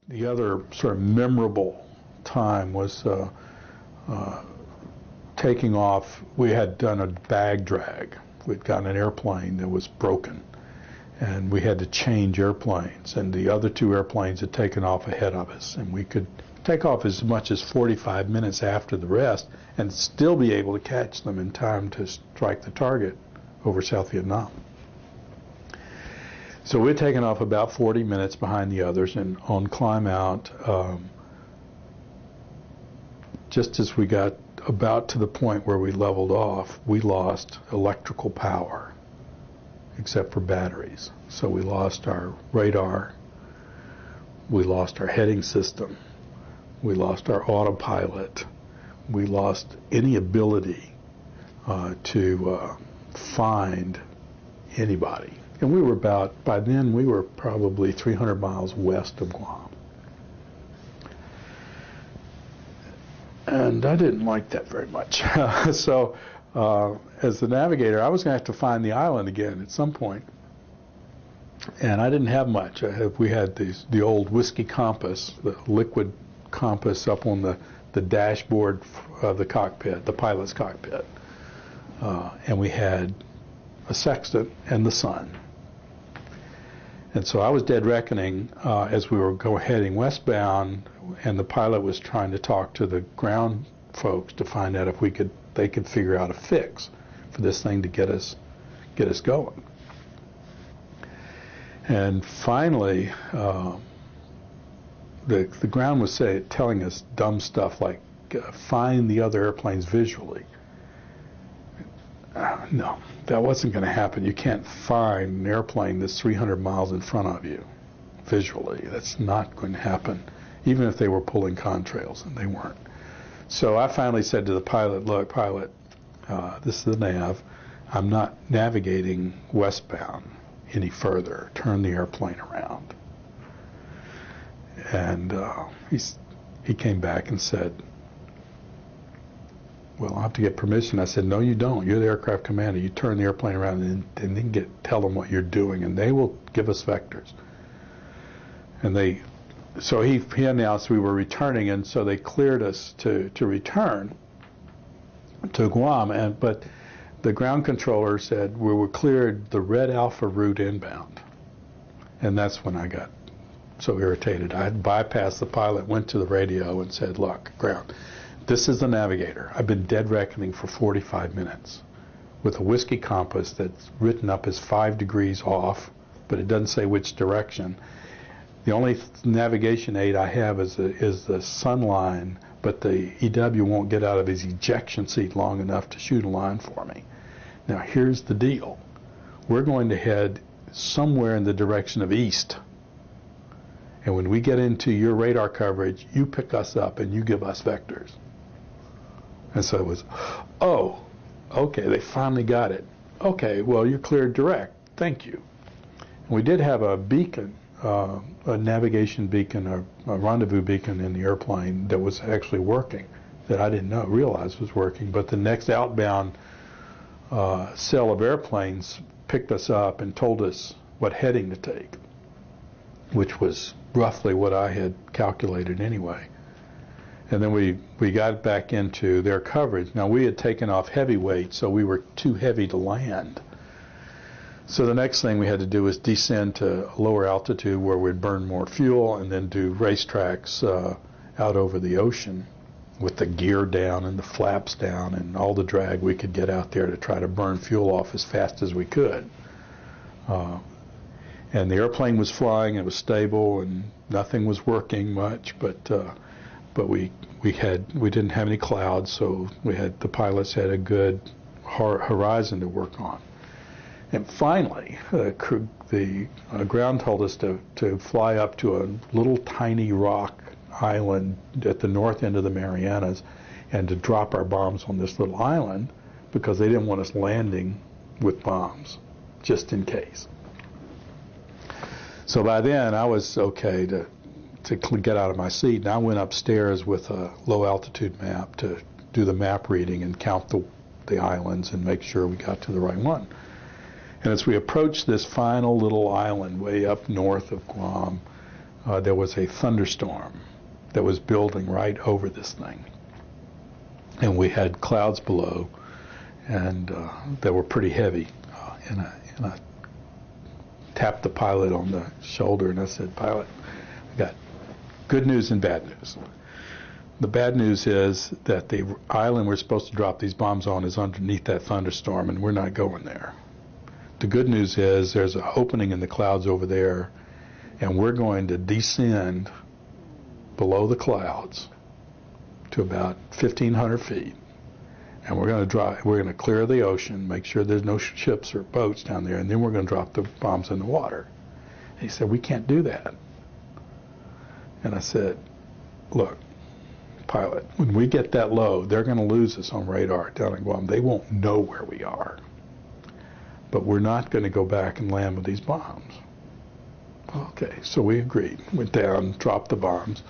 The other sort of memorable time was taking off. We had done a bag drag. We'd gotten an airplane that was broken, and we had to change airplanes, and the other two airplanes had taken off ahead of us, and we could take off as much as 45 minutes after the rest and still be able to catch them in time to strike the target over South Vietnam. So we'd taken off about 40 minutes behind the others, and on climb out, just as we got about to the point where we leveled off, we lost electrical power, except for batteries. So we lost our radar, we lost our heading system, we lost our autopilot, we lost any ability to find anybody. And we were about, by then we were probably 300 miles west of Guam. And I didn't like that very much. So as the navigator, I was going to have to find the island again at some point. And I didn't have much. We had the old whiskey compass, the liquid compass up on the dashboard of the cockpit, the pilot's cockpit. And we had a sextant and the sun. And so I was dead reckoning as we were heading westbound, and the pilot was trying to talk to the ground folks to find out if they could figure out a fix for this thing to get us going. And finally, the ground was telling us dumb stuff like find the other airplanes visually. No, that wasn't going to happen. You can't find an airplane that's 300 miles in front of you visually. That's not going to happen, even if they were pulling contrails, and they weren't. So I finally said to the pilot, look, pilot, this is the nav. I'm not navigating westbound any further. Turn the airplane around. And he came back and said, well, I'll have to get permission. I said, no, you don't. You're the aircraft commander. You turn the airplane around and then tell them what you're doing, and they will give us vectors. And so he announced we were returning, and so they cleared us to return to Guam. But the ground controller said we were cleared the Red Alpha route inbound. And that's when I got so irritated. I had bypassed the pilot, went to the radio, and said, look, ground, this is the navigator. I've been dead reckoning for 45 minutes with a whiskey compass that's written up as 5 degrees off, but it doesn't say which direction. The only navigation aid I have is the sun line, but the EW won't get out of his ejection seat long enough to shoot a line for me. Now here's the deal. We're going to head somewhere in the direction of east. And when we get into your radar coverage, you pick us up and you give us vectors. And so it was, oh, okay, they finally got it. Okay, well, you're cleared direct. Thank you. And we did have a beacon, a navigation beacon, a rendezvous beacon in the airplane that was actually working, that I didn't realize was working. But the next outbound cell of airplanes picked us up and told us what heading to take, which was roughly what I had calculated anyway. And then we got back into their coverage. Now, we had taken off heavyweight, so we were too heavy to land. So the next thing we had to do was descend to a lower altitude where we'd burn more fuel and then do racetracks out over the ocean with the gear down and the flaps down and all the drag we could get out there to try to burn fuel off as fast as we could. And the airplane was flying, it was stable, and nothing was working much, but we didn't have any clouds, so the pilots had a good horizon to work on. And finally, the ground told us to fly up to a little tiny rock island at the north end of the Marianas and to drop our bombs on this little island because they didn't want us landing with bombs, just in case. So by then, I was okay to get out of my seat, and I went upstairs with a low-altitude map to do the map reading and count the islands and make sure we got to the right one. And as we approached this final little island way up north of Guam, there was a thunderstorm that was building right over this thing. And we had clouds below, and that were pretty heavy. And I tapped the pilot on the shoulder, and I said, "Pilot, I got good news and bad news. The bad news is that the island we're supposed to drop these bombs on is underneath that thunderstorm, and we're not going there. The good news is there's an opening in the clouds over there, and we're going to descend below the clouds to about 1,500 feet, and we're going to clear the ocean, make sure there's no ships or boats down there, and then we're going to drop the bombs in the water." And he said, "We can't do that." And I said, "Look, pilot, when we get that low, they're going to lose us on radar down in Guam. They won't know where we are. But we're not going to go back and land with these bombs." Okay, so we agreed. Went down, dropped the bombs,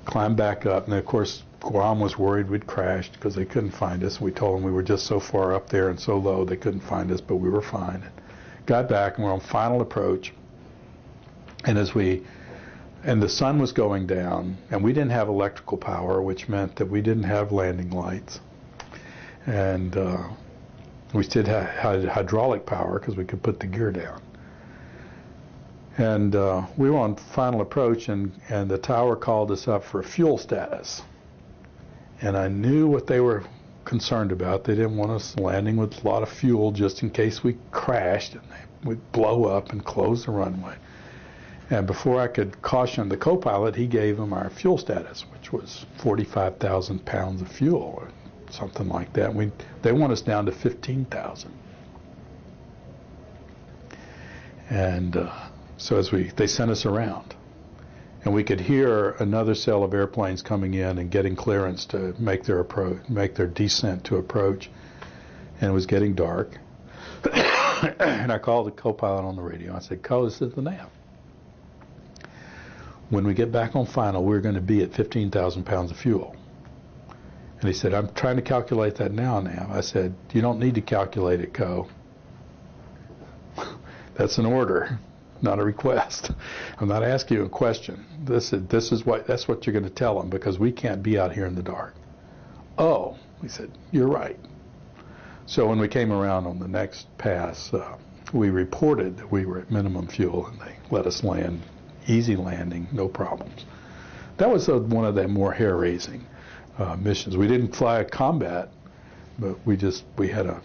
climbed back up, and of course Guam was worried we'd crashed because they couldn't find us. We told them we were just so far up there and so low they couldn't find us, but we were fine. Got back, and we're on final approach. And and the sun was going down, and we didn't have electrical power, which meant that we didn't have landing lights. And we still had hydraulic power because we could put the gear down. And we were on final approach, and the tower called us up for fuel status. And I knew what they were concerned about. They didn't want us landing with a lot of fuel just in case we crashed and we'd blow up and close the runway. And before I could caution the co-pilot, he gave him our fuel status, which was 45,000 pounds of fuel or something like that. They want us down to 15,000. And so they sent us around. And we could hear another cell of airplanes coming in and getting clearance to make their descent to approach. And it was getting dark. And I called the co-pilot on the radio. I said, "Co, this is the nav. When we get back on final, we're going to be at 15,000 pounds of fuel." And he said, "I'm trying to calculate that now, Nav." I said, "You don't need to calculate it, Co. That's an order, not a request. I'm not asking you a question. That's what you're going to tell them, because we can't be out here in the dark." "Oh," he said, "you're right." So when we came around on the next pass, we reported that we were at minimum fuel, and they let us land. Easy landing, no problems. That was one of the more hair-raising missions. We didn't fly a combat, but we had a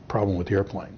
problem with the airplane.